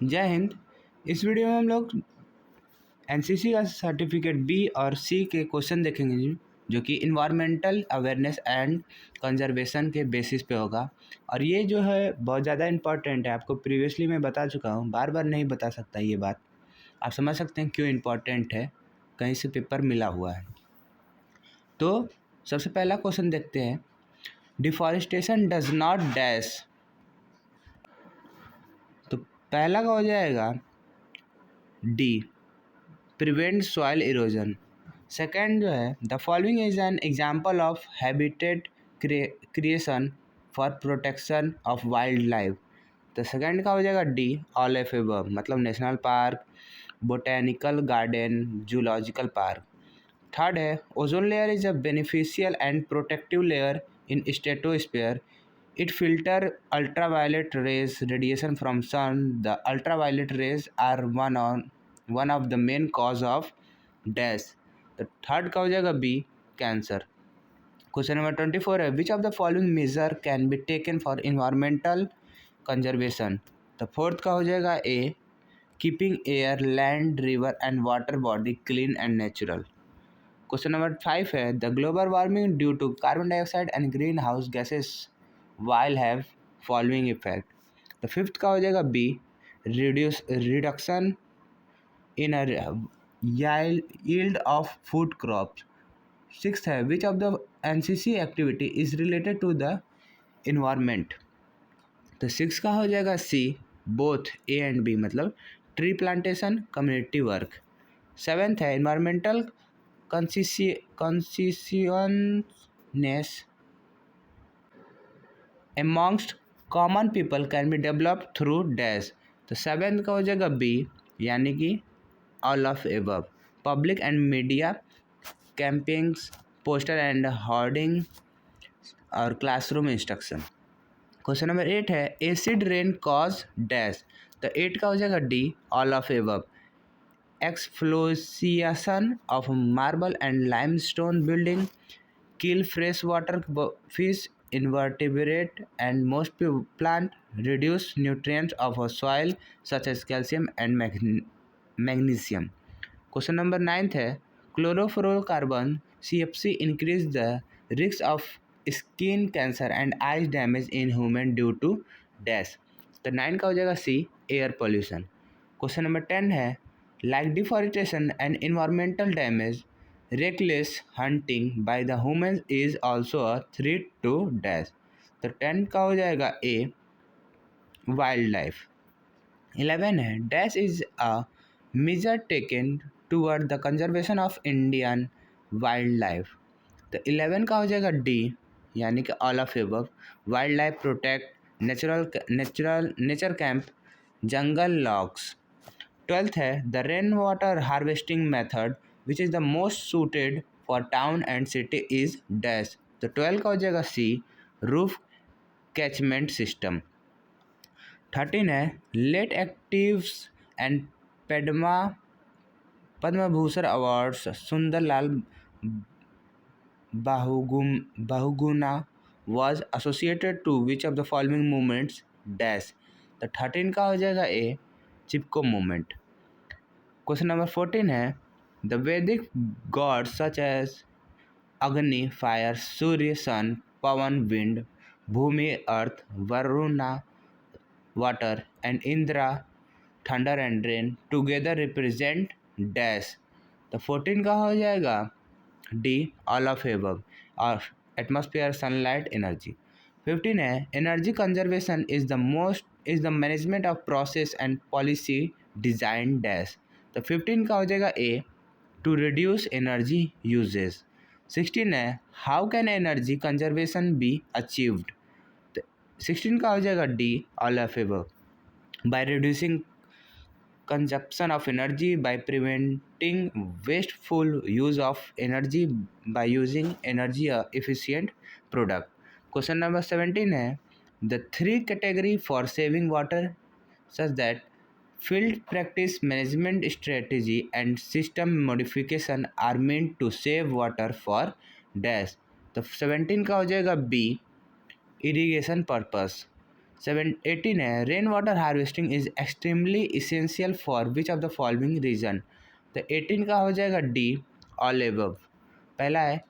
जय हिंद। इस वीडियो में हम लोग एनसीसी का सर्टिफिकेट बी और सी के क्वेश्चन देखेंगे जी, जो कि इन्वायरमेंटल अवेयरनेस एंड कंजर्वेशन के बेसिस पे होगा। और ये जो है बहुत ज़्यादा इम्पॉर्टेंट है, आपको प्रीवियसली मैं बता चुका हूँ, बार बार नहीं बता सकता ये बात। आप समझ सकते हैं क्यों इम्पॉर्टेंट है, कहीं से पेपर मिला हुआ है। तो सबसे पहला क्वेश्चन देखते हैं, डिफॉरेस्टेशन डज नॉट डैश। तो पहला का हो जाएगा D, prevent soil erosion. Second जो है, the following is an example of habitat creation for protection of wildlife. तो सेकेंड का हो जाएगा डी, ऑल ऑफ एबव, मतलब national park, botanical garden, zoological park. Third है, ozone layer is a beneficial and protective layer in stratosphere. It filter ultraviolet rays radiation from sun. The ultraviolet rays are one of the main cause of death. The third का हो जाएगा B, cancer. Question number 24 है, which of the following measure can be taken for environmental conservation. तो fourth का हो जाएगा A, keeping air, land, river and water body clean and natural. Question number 5 है, the global warming due to carbon dioxide and greenhouse gases while have following effect. तो fifth का हो जाएगा B, reduction in yield of food crops. Sixth है, which of the NCC activity is related to the environment. तो six का हो जाएगा C, both A and B, मतलब tree plantation, community work. Seventh है, environmental consciousness amongst common people can be developed through dash. तो seventh का हो जाएगा बी, यानी कि all of above, public and media campaigns, poster and hoarding और classroom instruction. Question number 8 है, acid rain cause dash. तो 8 का हो जाएगा D, all of above, explosion of marble and limestone building, kill freshwater fish, invertebrate and most plant, reduce nutrients of a soil such as calcium and magnesium. Question number 9 है, chlorofluorocarbon CFC increase the risk of skin cancer and eyes damage in human due to dash. तो 9 का हो जाएगा सी, air pollution. Question number 10 है, like deforestation and environmental damage, reckless hunting by the humans is also a threat to dash. तो 10 का हो जाएगा ए, wild life. 11 है, dash is a measure taken toward the conservation of Indian wildlife. तो 11 का हो जाएगा डी, यानी कि all of above, wild life protect, nature camp, jungle logs. 12th है, the rain water harvesting method which is the most suited for town and city is dash. तो 12 का हो जाएगा सी, रूफ कैचमेंट सिस्टम। 13 है, late actives and Padma Bhushan awards Sunderlal Bahuguna was associated to which of the following movements dash. तो 13 का हो जाएगा A, Chipko movement. Question number 14 है, the Vedic gods such as Agni fire, Surya sun, Pavan wind, Bhumi earth, Varuna water and Indra thunder and rain together represent dash. तो 14 का हो जाएगा D, all of above, और एटमॉस्फेयर, सनलाइट, एनर्जी। 15 है, energy conservation is the management of process and policy design dash. तो 15 का हो जाएगा A, to reduce energy uses. 16 है, how can energy conservation be achieved. तो 16 का हो जाएगा D, all of above, by reducing consumption of energy, by preventing wasteful use of energy, by using energy efficient product. Question number 17 है, the three category for saving water such that field practice, management strategy and system modification are meant to save water for dash. तो 17 का हो जाएगा B, irrigation purpose. 18 है rain water harvesting is extremely essential for which of the following reason. तो 18 का हो जाएगा D, all above. पहला है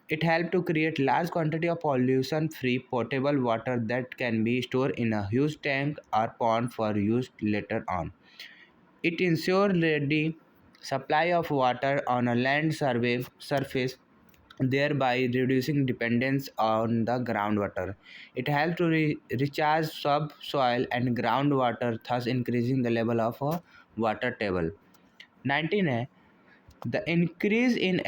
it help to create large quantity of pollution free portable water that can be store in a huge tank और pond for use later on. It ensure ready supply of water on a land surface, thereby reducing dependence on the groundwater. It helps to recharge subsoil and groundwater, thus increasing the level of a water table. 19 है the increase in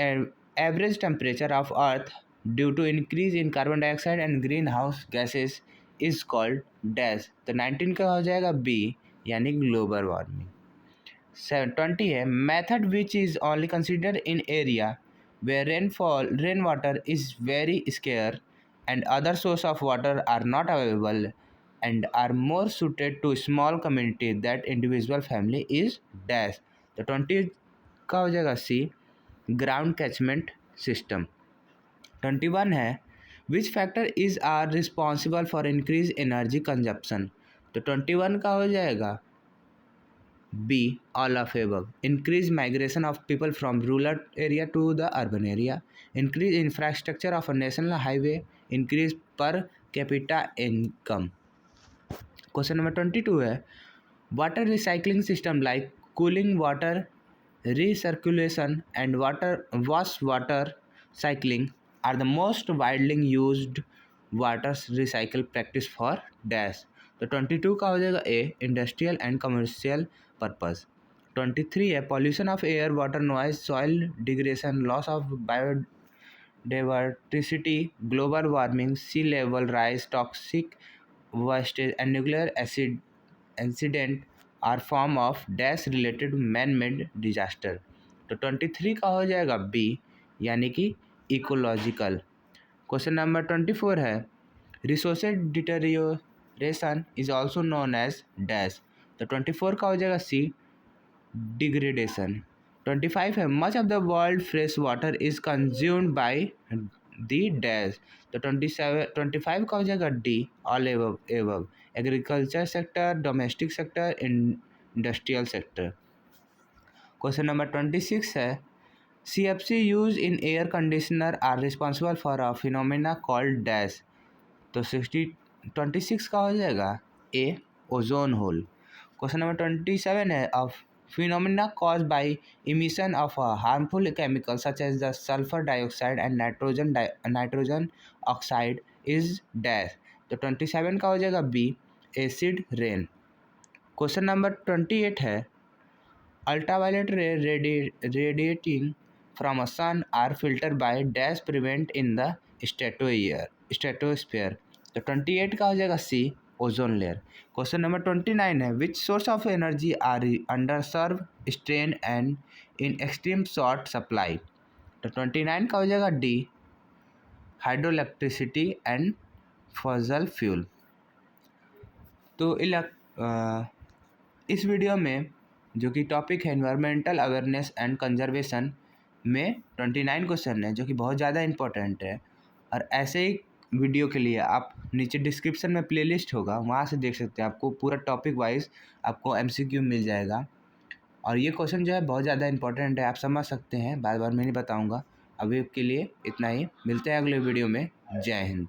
average temperature of Earth due to increase in carbon dioxide and greenhouse gases is called dash। तो 19 का हो जाएगा B, यानी global warming. 20 है method which is only considered in area where rainwater is very scarce and other source of water are not available and are more suited to small community that individual family is dash। तो 20 का हो जाएगा सी, ground catchment system. 21 है which factor is are responsible for increase energy consumption. तो 21 का हो जाएगा B, all of above। increase migration of people from rural area to the urban area, increase infrastructure of a national highway, increase per capita income। Question number 22 है water recycling system like cooling water recirculation and water cycling are the most widely used water recycle practice for dash। तो 22 का हो जाएगा A, industrial and commercial purpose. 23 है pollution of air water noise soil degradation loss of biodiversity global warming sea level rise toxic wastage and nuclear acid incident are form of dash related man made disaster. तो 23 का हो जाएगा B, यानी कि ecological. Question number 24 है resources deterioration is also known as dash. तो 24 का हो जाएगा सी, डिग्रेडेशन। 25 है much of the world fresh water is consumed by the dash. तो 25 का हो जाएगा D, all above. Agriculture sector, domestic sector, industrial sector. Question number 26 है CFC use in air conditioner are responsible for a phenomena called dash. तो 26 का हो जाएगा A, ozone hole. Question number 27 है of phenomena caused by emission of a harmful chemical such as the sulfur dioxide and nitrogen oxide is dash। तो 27 का हो जाएगा B, acid rain. Question number 28 है अल्ट्रावायलेट रे radiating from a sun are filtered by dash prevent in the stratosphere। तो 28 का हो जाएगा C, ozone layer. Question number 29 है which source of energy are under serve strain and in extreme short supply. तो 29 का हो जाएगा D, hydroelectricity and fossil fuel. तो इस वीडियो में जो कि टॉपिक है एनवायरमेंटल अवेयरनेस एंड कंजर्वेशन में 29 क्वेश्चन है जो कि बहुत ज़्यादा इंपॉर्टेंट है। और ऐसे ही वीडियो के लिए आप नीचे डिस्क्रिप्शन में प्लेलिस्ट होगा, वहाँ से देख सकते हैं। आपको पूरा टॉपिक वाइज आपको MCQ मिल जाएगा। और ये क्वेश्चन जो है बहुत ज़्यादा इंपॉर्टेंट है, आप समझ सकते हैं। बार बार मैं नहीं बताऊँगा। अभी के लिए इतना ही, मिलते हैं अगले वीडियो में। जय हिंद।